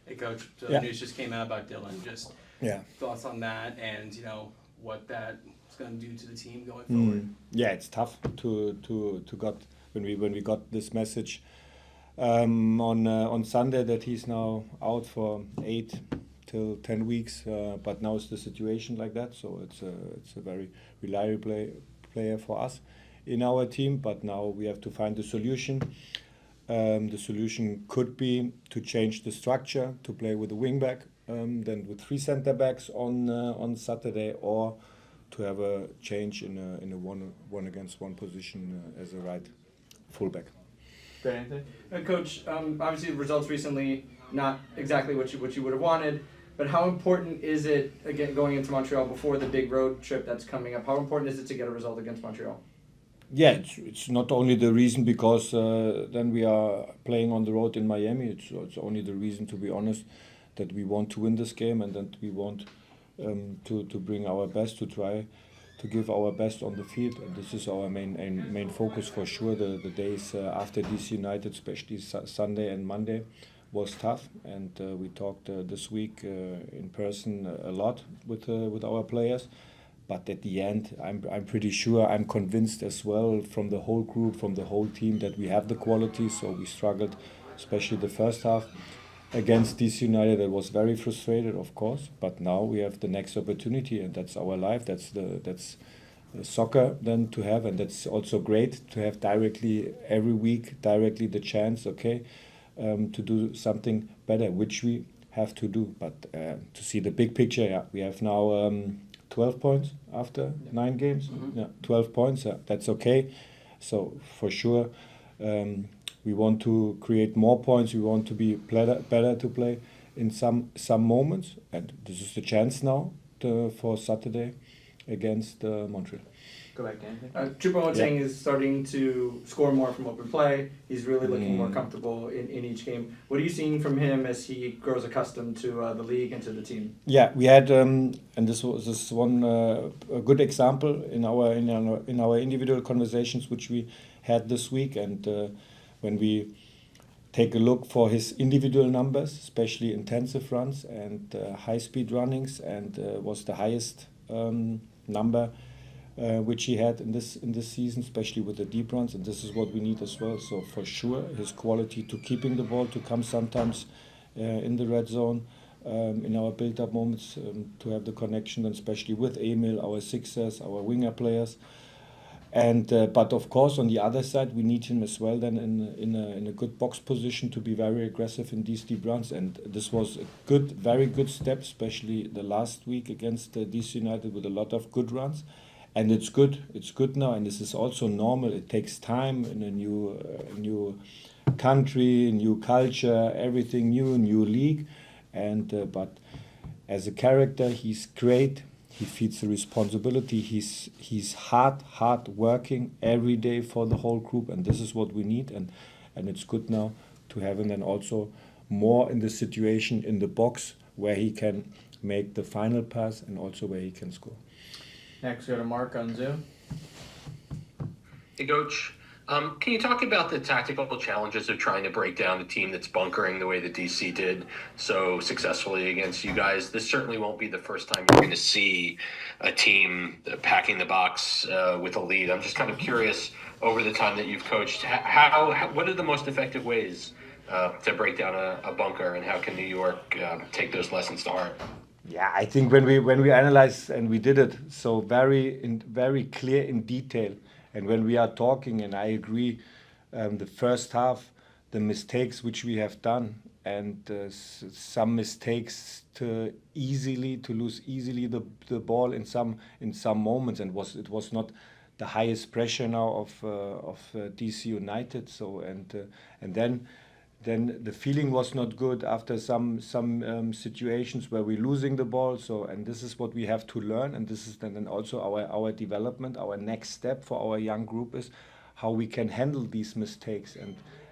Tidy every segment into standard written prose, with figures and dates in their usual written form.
Hey, Coach. So Yeah. news just came out about Dylan. Just Yeah. thoughts on that, and what that's going to do to the team going forward. Yeah, it's tough to got when we got this message on Sunday that he's now out for 8 till 10 weeks. But now it's the situation like that, so it's a very reliable player for us in our team. But now we have to find a solution. The solution could be to change the structure to play with a wingback, then with three center backs on Saturday, or to have a change in a one against one position as a right fullback. Great, Anthony. Coach, obviously the results recently not exactly what you would have wanted, but how important is it again going into Montreal before the big road trip that's coming up? How important is it to get a result against Montreal? Yeah, it's not only the reason because then we are playing on the road in Miami. It's only the reason, to be honest, that we want to win this game and that we want to bring our best, to try to give our best on the field. And this is our main focus for sure. The days after DC United, especially Sunday and Monday, was tough. And we talked this week in person a lot with our players. But at the end, I'm pretty sure, I'm convinced as well from the whole group, from the whole team, that we have the quality. So we struggled, especially the first half against DC United. I was very frustrated, of course. But now we have the next opportunity, and that's our life. That's soccer then to have, and that's also great to have directly every week directly the chance, to do something better, which we have to do. But to see the big picture, yeah, we have now 12 points after 9 games. Yeah, 12 points. That's okay. So for sure, we want to create more points. We want to be better to play in some moments, and this is the chance now for Saturday against Montreal. Go back to Anthony. Choupo-Moting is starting to score more from open play. He's really looking more comfortable in each game. What are you seeing from him as he grows accustomed to the league and to the team? Yeah, we had, and this was one a good example in our individual conversations which we had this week, and when we take a look for his individual numbers, especially intensive runs and high speed runnings, and was the highest number which he had in this season, especially with the deep runs, and this is what we need as well. So for sure, his quality to keeping the ball, to come sometimes in the red zone, in our build-up moments, to have the connection, and especially with Emil, our sixers, our winger players. And but of course, on the other side, we need him as well then in a good box position to be very aggressive in these deep runs. And this was a very good step, especially the last week against DC United with a lot of good runs. And it's good now, and this is also normal. It takes time in a new country, new culture, everything new league. And but as a character, he's great. He feels the responsibility. He's hard working every day for the whole group, and this is what we need. And it's good now to have him then also more in the situation in the box where he can make the final pass and also where he can score. Next, we go to Mark on Zoom. Hey, Coach. Can you talk about the tactical challenges of trying to break down a team that's bunkering the way the DC did so successfully against you guys? This certainly won't be the first time you're going to see a team packing the box with a lead. I'm just kind of curious, over the time that you've coached, what are the most effective ways to break down a bunker, and how can New York take those lessons to heart? Yeah, I think when we analyze, and we did it so very clear in detail, and when we are talking, and I agree, the first half, the mistakes which we have done, and some mistakes to lose easily the ball in some moments, and it was not the highest pressure now of DC United. So and then the feeling was not good after some situations where we're losing the ball. So, and this is what we have to learn, and this is then also our development. Our next step for our young group is how we can handle these mistakes.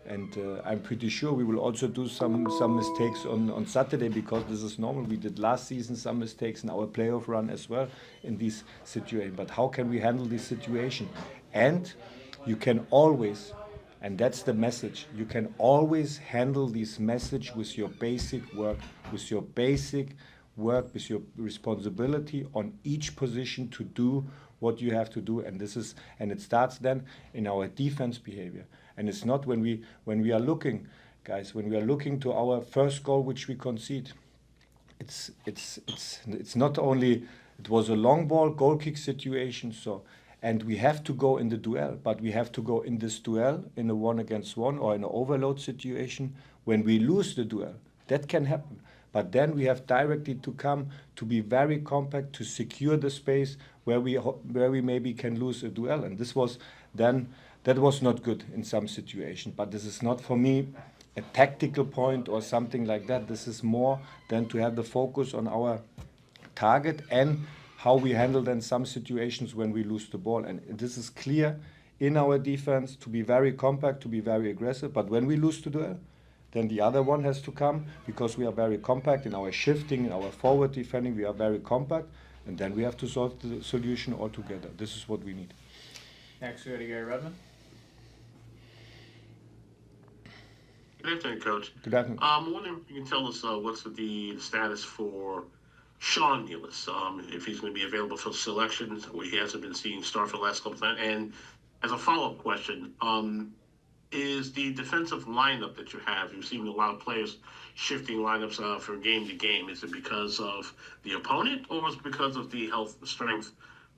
And I'm pretty sure we will also do some mistakes on Saturday, because this is normal. We did last season some mistakes in our playoff run as well in these situations. But how can we handle this situation? And you can always, And that's the message. You can always handle this message with your basic work, with your responsibility on each position to do what you have to do. And it starts then in our defense behavior. And it's not when we are looking, guys, when we are looking to our first goal which we concede. It's not only, it was a long ball goal kick situation, and we have to go in the duel, but we have to go in this duel in a 1-against-1 or in an overload situation. When we lose the duel, that can happen. But then we have directly to come to be very compact, to secure the space where we maybe can lose a duel. And that was not good in some situations. But this is not for me a tactical point or something like that. This is more than to have the focus on our target and how we handle then some situations when we lose the ball. And this is clear in our defense to be very compact, to be very aggressive. But when we lose the duel, then the other one has to come, because we are very compact in our shifting, in our forward defending, we are very compact, and then we have to solve the solution altogether. This is what we need. Next, we go to Gary Redmond. Good afternoon, Coach. Good afternoon. I'm wondering if you can tell us what's the status for Sean Nealis, if he's going to be available for selection. He hasn't been seeing start for the last couple of times. And as a follow-up question, is the defensive lineup that you have, you've seen a lot of players shifting lineups from game to game. Is it because of the opponent, or is it because of the health and strength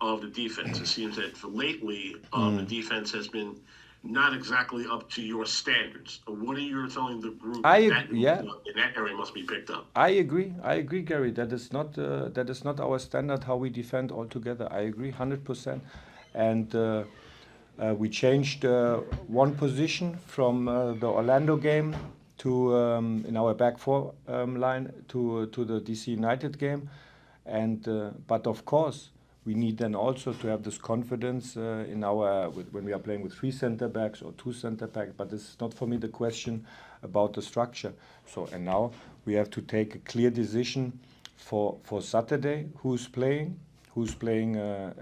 of the defense? It seems that lately the defense has been not exactly up to your standards. What are you telling the group in that area must be picked up? I agree, Gary. That is not our standard how we defend altogether. I agree 100%. And we changed one position from the Orlando game to in our back four line to the DC United game, and but of course we need then also to have this confidence in when we are playing with 3 center backs or 2 center backs. But this is not for me the question about the structure. So and now we have to take a clear decision for Saturday who's playing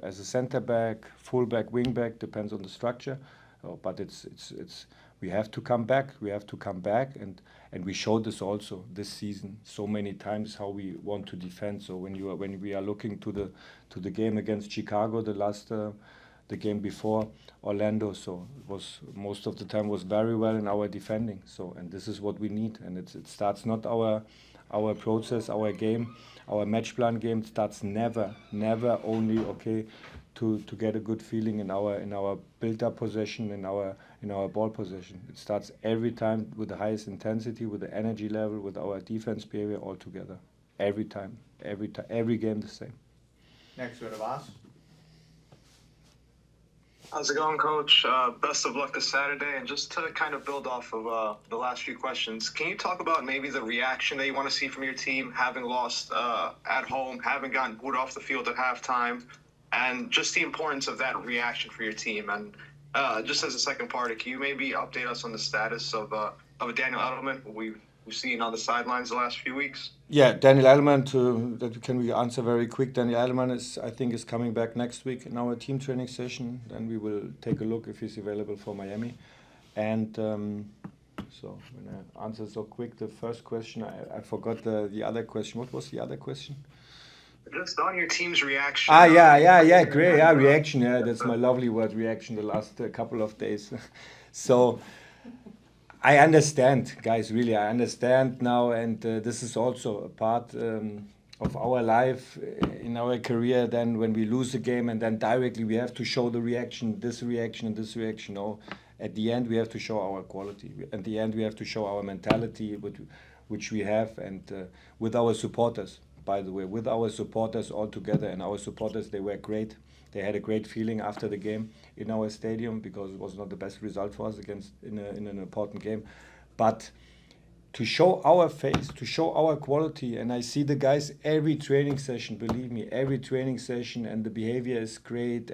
as a center back, full back, wing back, depends on the structure. But we have to come back. We have to come back, and we showed this also this season so many times how we want to defend. So when we are looking to the game against Chicago, the game before Orlando, so it was most of the time was very well in our defending. So and this is what we need, and it starts not our process, our game. Our match plan game starts never only to get a good feeling in our build-up possession, in our ball possession. It starts every time with the highest intensity, with the energy level, with our defense behavior all together. Every time, every game the same. Next, we go to Voss. How's it going, Coach? Best of luck this Saturday. And just to kind of build off of the last few questions, can you talk about maybe the reaction that you want to see from your team, having lost at home, having gotten booed off the field at halftime, and just the importance of that reaction for your team? And just as a second part, can you maybe update us on the status of Daniel Edelman, who we've seen on the sidelines the last few weeks? Yeah, Daniel Edelman, can we answer very quick. Daniel Edelman I think is coming back next week in our team training session. Then we will take a look if he's available for Miami. And so when I answer so quick the first question, I forgot the other question. What was the other question? Just on your team's reaction. Yeah, great. Yeah, reaction. Yeah, that's my lovely word, reaction, the last couple of days. So I understand, guys, really, I understand now, and this is also a part of our life in our career. Then when we lose a game and then directly we have to show the reaction, this reaction and this reaction. No, at the end we have to show our quality. At the end we have to show our mentality, which we have, and with our supporters, by the way, with our supporters all together. And our supporters, they were great. They had a great feeling after the game in our stadium, because it was not the best result for us in an important game. But to show our face, to show our quality, and I see the guys every training session, believe me, every training session, and the behavior is great.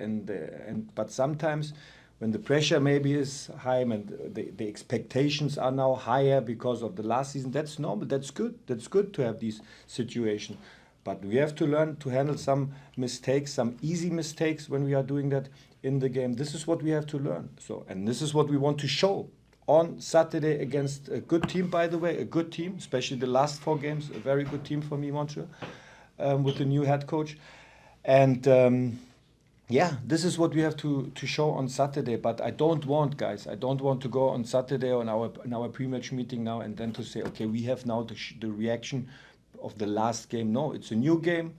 But sometimes when the pressure maybe is high and the expectations are now higher because of the last season, that's normal, that's good. That's good to have these situations. But we have to learn to handle some mistakes, some easy mistakes when we are doing that in the game. This is what we have to learn. So, and this is what we want to show on Saturday against a good team, by the way, a good team, especially the last 4 games, a very good team for me, Montreal, with the new head coach. And this is what we have to show on Saturday. But I don't want to go on Saturday in our pre-match meeting now and then to say, okay, we have now the reaction of the last game. No, it's a new game,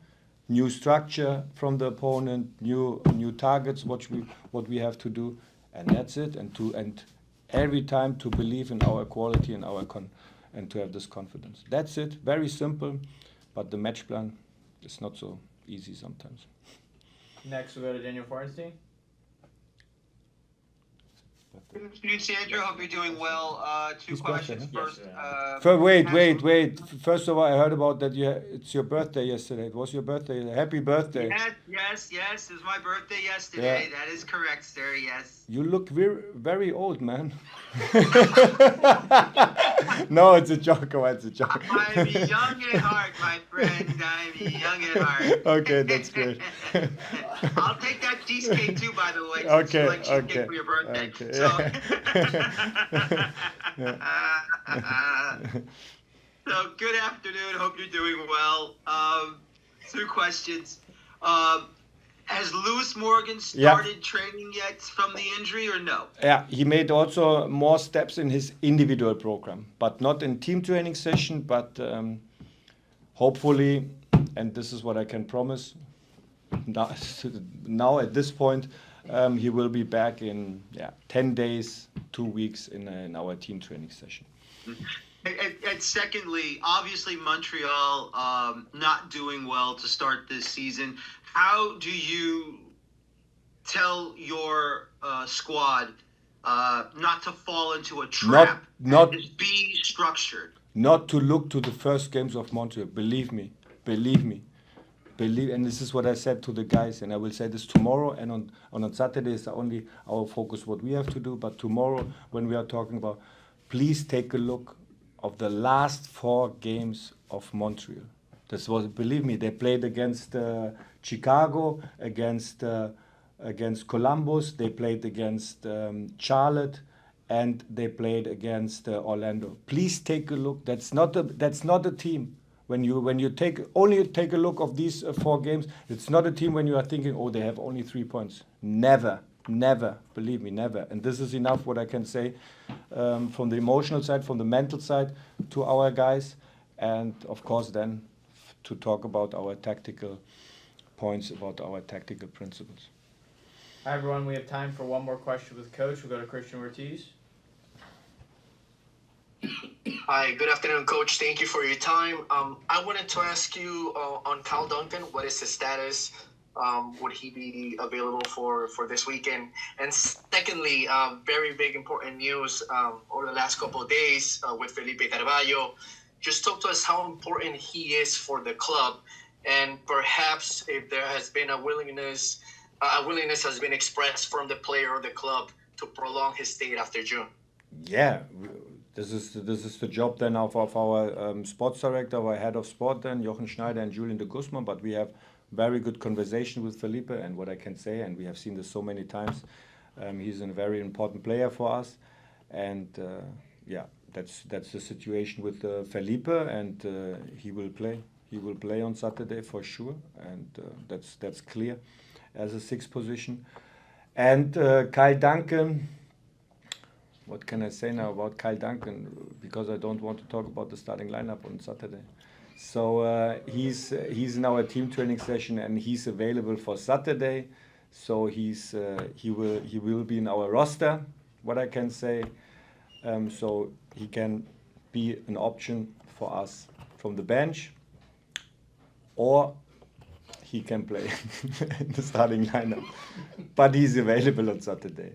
new structure from the opponent, new targets, what we have to do, and that's it. And every time to believe in our quality and and to have this confidence. That's it. Very simple, but the match plan is not so easy sometimes. Next, we'll go to Daniel Fornstein. Good afternoon, Sandro. Hope you're doing well. Two His questions. birthday, First, Wait. First of all, I heard about that it's your birthday yesterday. It was your birthday. Happy birthday. Yes. It was my birthday yesterday. Yeah. That is correct, sir. Yes. You look very, very old, man. No, it's a joke. It's a joke. I'm young at heart, my friend. I'm young at heart. Okay, that's great. I'll take that cheesecake too, by the way. Since Okay, you like cheesecake okay, for your birthday. okay, So, so good afternoon. Hope you're doing well. 2 questions. Has Lewis Morgan started training yet from the injury or no? Yeah, he made also more steps in his individual program, but not in team training session, but hopefully, and this is what I can promise, now at this point, he will be back in 10 days, 2 weeks in our team training session. And secondly, obviously Montreal not doing well to start this season. How do you tell your squad not to fall into a trap? Not Just be structured. Not to look to the first games of Montreal. Believe me. And this is what I said to the guys, and I will say this tomorrow, and on Saturday is only our focus what we have to do. But tomorrow, when we are talking about, please take a look of the last 4 games of Montreal. This was, believe me, they played against Chicago, against Columbus, they played against Charlotte, and they played against Orlando. Please take a look. That's not a team. When you take a look of these 4 games, it's not a team when you are thinking, oh, they have only 3 points. Never, believe me, never. And this is enough what I can say from the emotional side, from the mental side to our guys, and of course then to talk about our tactical points, about our tactical principles. Hi, everyone. We have time for one more question with Coach. We'll go to Christian Ortiz. Hi, good afternoon, Coach. Thank you for your time. I wanted to ask you on Kyle Duncan, what is his status? Would he be available for this weekend? And secondly, very big important news over the last couple of days with Felipe Carballo. Just talk to us how important he is for the club, and perhaps if there has been a willingness has been expressed from the player or the club to prolong his stay after June. Yeah, this is the job then of our sports director, our head of sport then, Jochen Schneider and Julian de Guzman, but we have very good conversation with Felipe, and what I can say, and we have seen this so many times, he's a very important player for us, and that's the situation with Felipe, and he will play on Saturday for sure, and that's clear as a 6th position. And Kyle Duncan, what can I say now about Kyle Duncan? Because I don't want to talk about the starting lineup on Saturday. So he's in our team training session, and he's available for Saturday. So he will be in our roster. What I can say, so he can be an option for us from the bench, or he can play in the starting lineup. But he's available on Saturday.